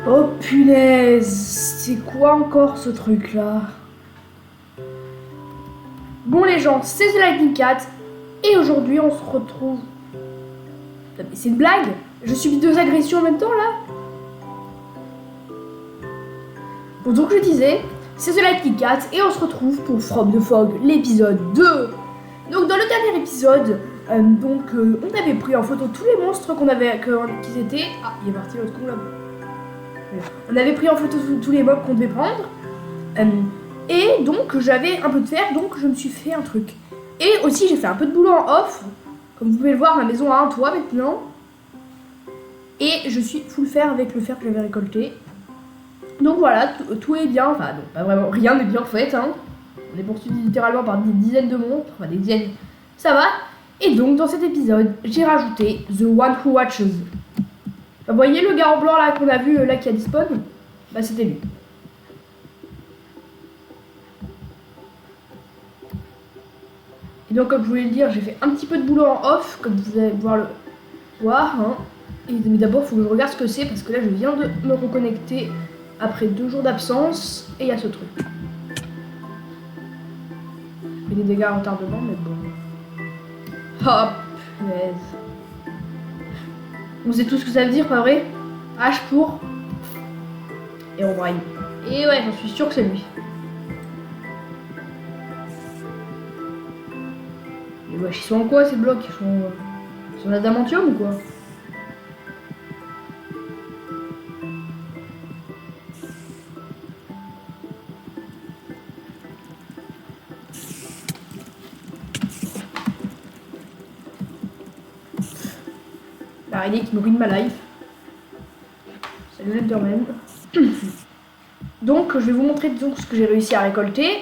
Oh punaise, c'est quoi encore ce truc là? Bon les gens, c'est The Lightning Cat et aujourd'hui on se retrouve... C'est une blague? Je subis 2 agressions en même temps là? Bon donc je disais, c'est The Lightning Cat et on se retrouve pour From the Fog, l'épisode 2. Donc dans le dernier épisode, on avait pris en photo tous les monstres qu'ils étaient... Ah, il est parti l'autre con là. On avait pris en photo tous les mobs qu'on devait prendre. Et donc j'avais un peu de fer, donc je me suis fait un truc. Et aussi j'ai fait un peu de boulot en off. Comme vous pouvez le voir, ma maison a un toit maintenant. Et je suis full fer avec le fer que j'avais récolté. Donc voilà, tout est bien. Enfin non, pas vraiment, rien n'est bien fait. Hein. On est poursuivi littéralement par des dizaines de monstres. Enfin des dizaines, ça va. Et donc dans cet épisode, j'ai rajouté The One Who Watches. Vous voyez le gars en blanc là qu'on a vu là qui a dispawn? Bah c'était lui. Et donc comme je voulais le dire, j'ai fait un petit peu de boulot en off, comme vous allez pouvoir le voir. Hein. Mais d'abord il faut que je regarde ce que c'est parce que là je viens de me reconnecter après 2 jours d'absence et il y a ce truc. Il y a des dégâts à retardement mais bon. Hop, punaise. Vous savez tout ce que ça veut dire, pas vrai? H pour Herobrine. Et ouais, j'en suis sûr que c'est lui. Et wesh, ils sont en quoi ces blocs? Ils sont en adamantium ou quoi? L'araignée qui me ruine ma life. Salut l'Enderman. Donc je vais vous montrer donc, ce que j'ai réussi à récolter.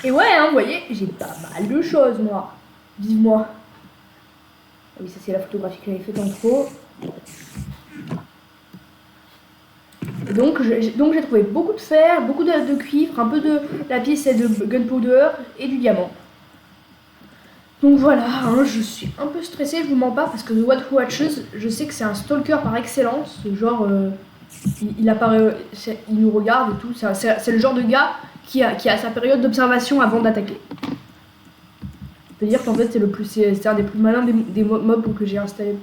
Et ouais, hein, vous voyez, j'ai pas mal de choses moi. Vive-moi. Ah oui, ça c'est la photographie que j'avais faite en trop. Et donc j'ai trouvé beaucoup de fer, beaucoup de cuivre, un peu de lapis et de gunpowder et du diamant. Donc voilà, hein, je suis un peu stressée, je vous mens pas, parce que The One Who Watches, je sais que c'est un stalker par excellence, genre, il apparaît, il nous regarde et tout, c'est le genre de gars qui a sa période d'observation avant d'attaquer. Je peux dire qu'en fait c'est un des plus malins des mobs que j'ai installé.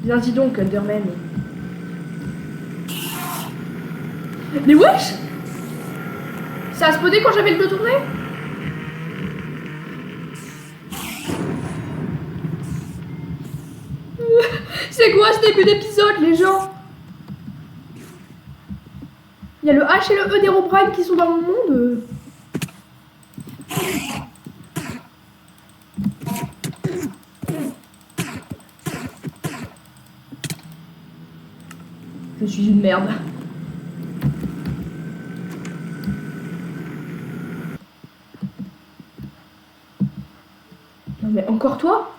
Viens-y donc, Enderman. Mais wesh! Ça a spawné quand j'avais le dos tourné? C'est quoi ce début d'épisode, les gens? Il y a le H et le E d'Herobrine qui sont dans mon monde. Je suis une merde. Non mais encore toi?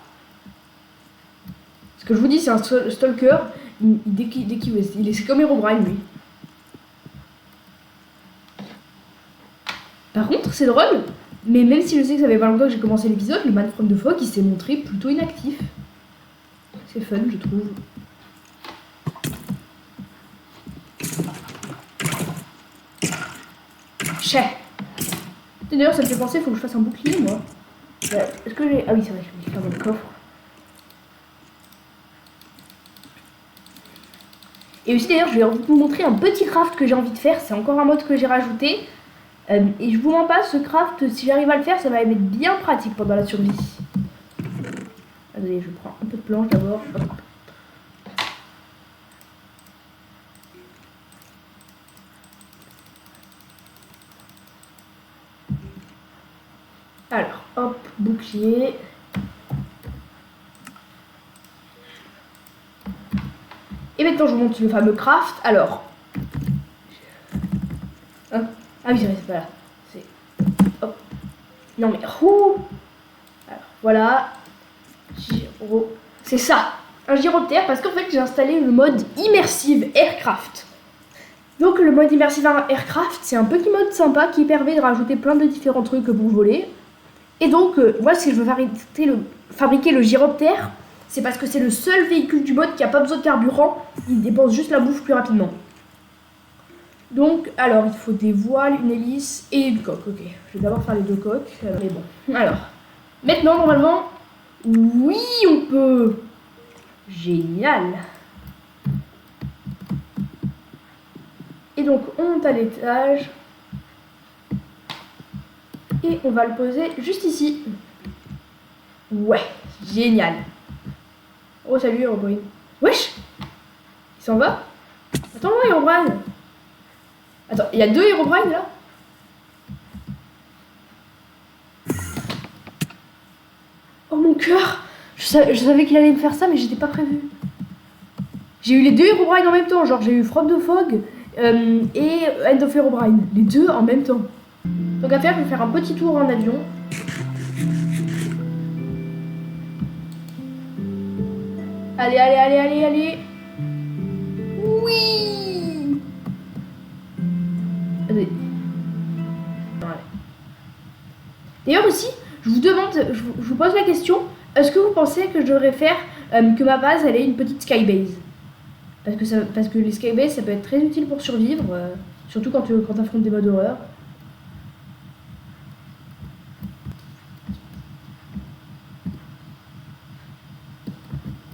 Ce que je vous dis, c'est un stalker. C'est comme Herobrine, lui. Par contre, c'est drôle, mais même si je sais que ça fait pas longtemps que j'ai commencé l'épisode, le man from the fog il s'est montré plutôt inactif. C'est fun, je trouve. Chais. D'ailleurs, ça me fait penser, il faut que je fasse un bouclier, moi. Est-ce que j'ai... Ah oui, c'est vrai, je vais le faire dans le coffre. Et aussi, d'ailleurs, je vais vous montrer un petit craft que j'ai envie de faire. C'est encore un mode que j'ai rajouté. Et je vous mens pas, ce craft, si j'arrive à le faire, ça va être bien pratique pendant la survie. Attendez, je prends un peu de planche d'abord. Alors, hop, bouclier. Et maintenant, je vous montre le fameux craft. Alors. Hein? Ah oui, c'est pas là. C'est. Hop. Non mais. Ouh. Alors, voilà. C'est ça. Un gyroptère parce qu'en fait, j'ai installé le mode Immersive Aircraft. Donc, le mode Immersive Aircraft, c'est un petit mode sympa qui permet de rajouter plein de différents trucs pour voler. Et donc, moi, si je veux fabriquer le gyroptère, c'est parce que c'est le seul véhicule du mode qui a pas besoin de carburant. Il dépense juste la bouffe plus rapidement. Donc, alors, il faut des voiles, une hélice et une coque. Ok, je vais d'abord faire les 2 coques. Mais bon, alors. Maintenant, normalement, oui, on peut. Génial. Et donc, on monte à l'étage. Et on va le poser juste ici. Ouais, génial. Oh, salut, Herobrine. Wesh, il s'en va? Attends-moi, Herobrine. Attends, il y a 2 Herobrine, là? Oh, mon cœur. Je savais qu'il allait me faire ça, mais j'étais pas prévu. J'ai eu les 2 Herobrine en même temps. Genre, j'ai eu From the Fog et End of Herobrine. Les 2 en même temps. Donc à faire, je vais faire un petit tour en avion. Allez, allez, allez, allez, allez. Oui. Allez. D'ailleurs aussi, je vous demande, je vous pose la question, est-ce que vous pensez que je devrais faire que ma base, elle ait une petite skybase? Parce que les skybases, ça peut être très utile pour survivre, surtout quand tu affrontes des modes horreur.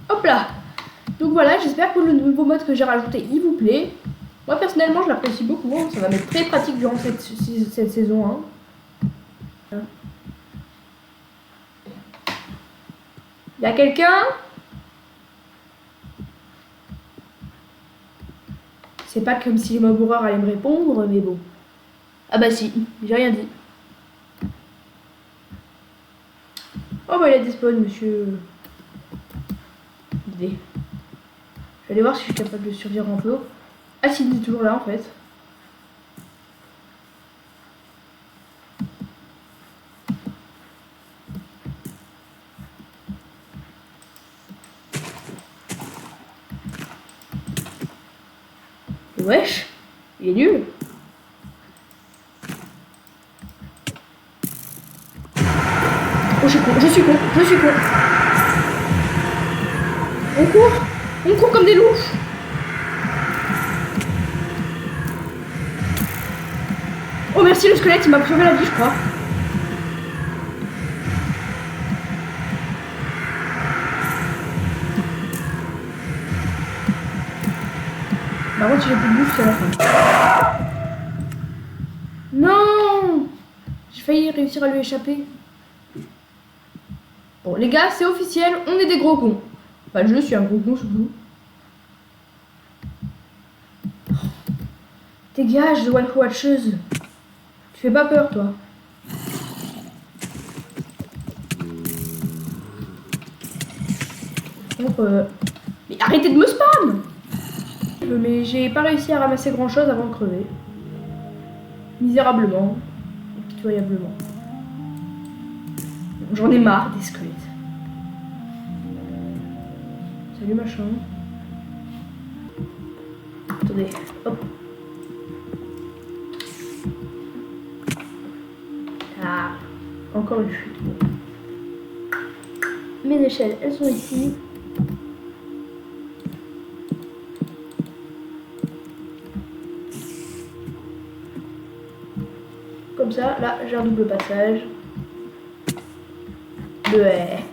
Hop là. Donc voilà, j'espère que le nouveau mode que j'ai rajouté, il vous plaît. Moi, personnellement, je l'apprécie beaucoup. Hein. Ça va m'être très pratique durant cette saison 1. Y a quelqu'un? C'est pas comme si les mobs horreurs allaient me répondre, mais bon. Ah bah si, j'ai rien dit. Oh bah il a despawn, monsieur. Je vais aller voir si je suis capable de survivre un peu. Ah si, il est toujours là en fait. Wesh, il est nul. Oh, je suis con, je suis con, je suis con. On court comme des louches. Oh merci, le squelette, il m'a sauvé la vie, je crois. Par contre, si j'ai plus de bouffe, c'est la fin. Non, j'ai failli réussir à lui échapper. Bon, les gars, c'est officiel, on est des gros cons. Enfin, je suis un gros con, surtout. Dégage, The One Who Watcheuse. Tu fais pas peur, toi. Donc, mais arrêtez de me spam! Mais j'ai pas réussi à ramasser grand chose avant de crever. Misérablement. Et pitoyablement. J'en ai marre des squelettes. Salut machin. Attendez, hop. Ah, encore une chute. Mes échelles, elles sont ici. Comme ça, là, j'ai un double passage. Le haie.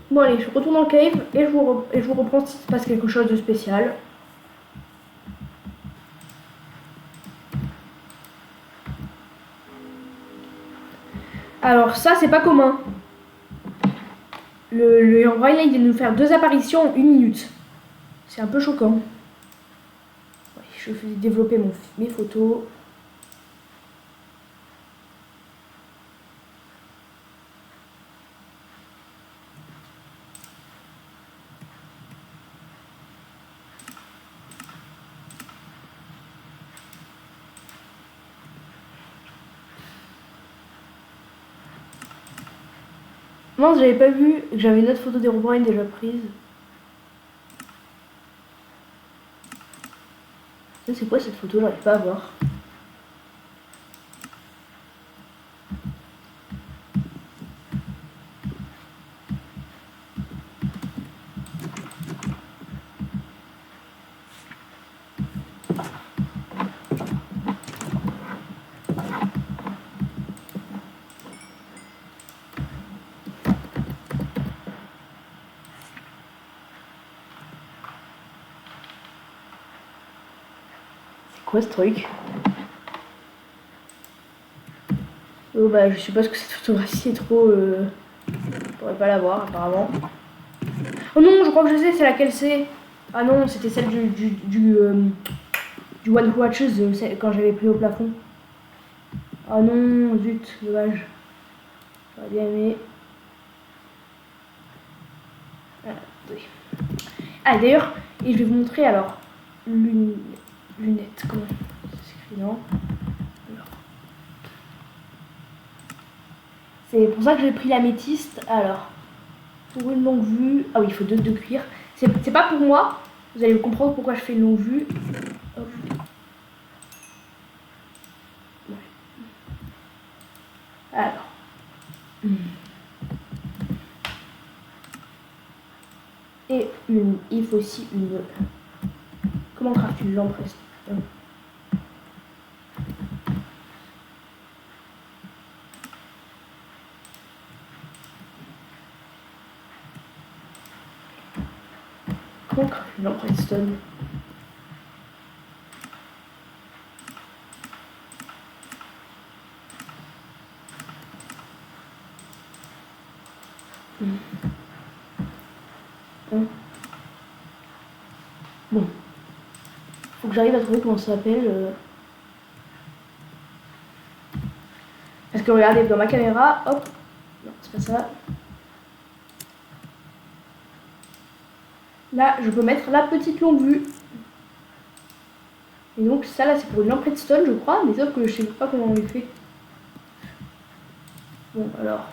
Bon allez, je retourne en cave et je vous reprends s'il se passe quelque chose de spécial. Alors ça, c'est pas commun. Le Herobrine, là, il vient de nous faire 2 apparitions en 1 minute. C'est un peu choquant. Ouais, je vais développer mes photos. Mince, j'avais pas vu que j'avais une autre photo d'Herobrine déjà prise. C'est quoi cette photo? J'arrive pas à voir. quoi ce truc? Oh bah je suppose que cette photographie est trop... Je pourrais pas la voir apparemment. Oh non, je crois que je sais c'est laquelle c'est. Ah non, c'était celle du One Who Watches quand j'avais pris au plafond. Ah non, zut, dommage. J'aurais bien aimé. Ah d'ailleurs, et je vais vous montrer alors lunettes, comment ça s'écrit, non? C'est pour ça que j'ai pris l'améthyste. Alors, pour une longue vue, ah oui, il faut deux de cuir. C'est pas pour moi, vous allez comprendre pourquoi je fais une longue vue. Hop. Ouais. Alors. Et il faut aussi une... Comment craft une lampe reste? Comment craft une lampe redstone? Bon. Faut que j'arrive à trouver comment ça s'appelle. Parce que regardez, dans ma caméra, hop. Non, c'est pas ça. Là, je peux mettre la petite longue vue. Et donc ça là, c'est pour une lampe redstone, je crois. Mais sauf que je sais pas comment on les fait. Bon, alors...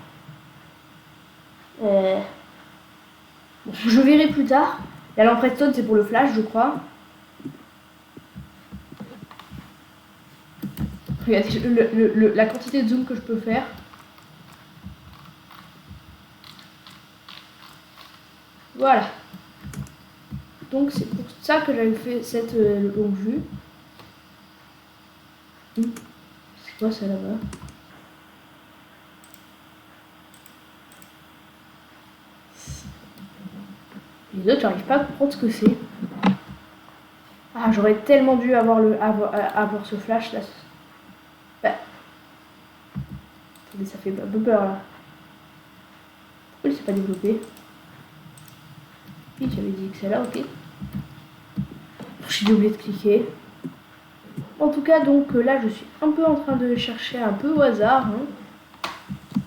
Bon, je verrai plus tard. La lampe redstone, c'est pour le flash, je crois. Regardez la quantité de zoom que je peux faire. Voilà. Donc c'est pour ça que j'avais fait cette longue vue. C'est quoi ça là-bas? Les autres, j'arrive pas à comprendre ce que c'est. Ah, j'aurais tellement dû avoir avoir ce flash là. Bah. Attendez, ça fait un peu peur là. Pourquoi il s'est pas développé? Oui, j'avais dit que c'est là, ok. J'ai oublié de cliquer. En tout cas, donc là, je suis un peu en train de chercher un peu au hasard. Hein.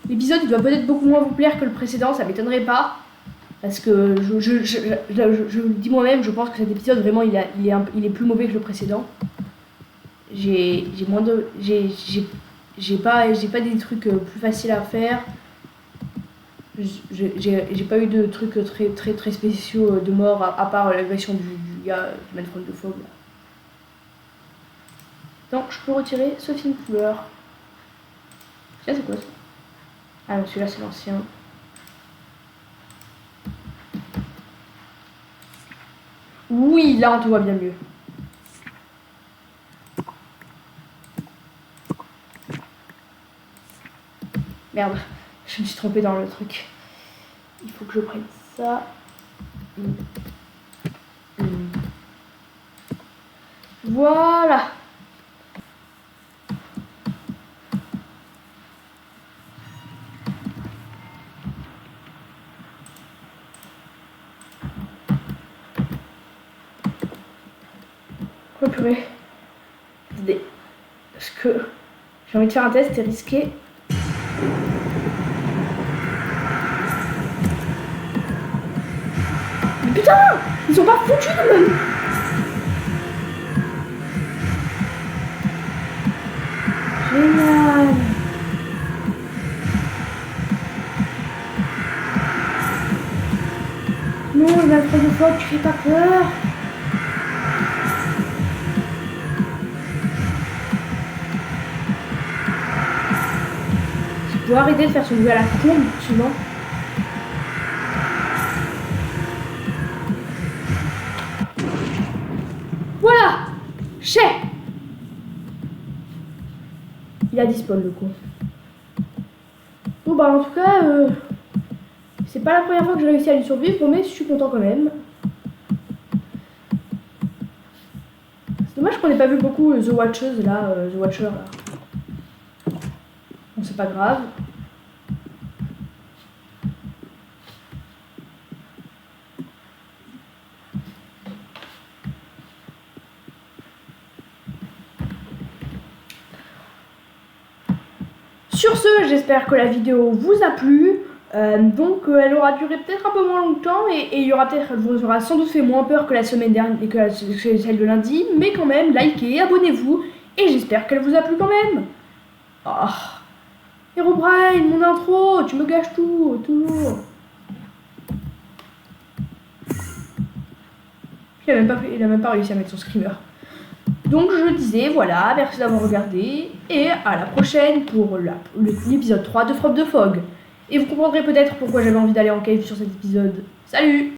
L'épisode, il doit peut-être beaucoup moins vous plaire que le précédent, ça m'étonnerait pas. Parce que je le dis moi-même, je pense que cet épisode, vraiment, il est plus mauvais que le précédent. J'ai moins de... J'ai pas des trucs plus faciles à faire. J'ai pas eu de trucs très spéciaux de mort, à part l'agression du gars du Manfred de Fog. Donc, je peux retirer ce film couleur. Tiens, c'est quoi ça? Ah non, celui-là, c'est l'ancien. Oui, là, on te voit bien mieux. Merde, je me suis trompée dans le truc. Il faut que je prenne ça. Voilà. Oh purée. Parce que j'ai envie de faire un test et risquer. Mais putain, ils sont pas foutus de même. Génial. Non, il a trop de fois, tu fais pas peur. Tu peux arrêter de faire son bruit à la con, souvent. Voilà. Chais. Il a disparu le con. Bon bah en tout cas, c'est pas la première fois que j'ai réussi à lui survivre, mais je suis content quand même. C'est dommage qu'on n'ait pas vu beaucoup The Watchers là, The Watcher là. Bon, c'est pas grave. Sur ce, j'espère que la vidéo vous a plu. Donc elle aura duré peut-être un peu moins longtemps et il y aura peut-être, elle vous aura sans doute fait moins peur que la semaine dernière et que celle de lundi, mais quand même, likez, abonnez-vous et j'espère qu'elle vous a plu quand même. Oh. Herobrine, mon intro, tu me gâches tout, toujours. Il a même pas réussi à mettre son screamer. Donc je disais, voilà, merci d'avoir regardé et à la prochaine pour l'épisode 3 de Frappe de Fog. Et vous comprendrez peut-être pourquoi j'avais envie d'aller en cave sur cet épisode. Salut!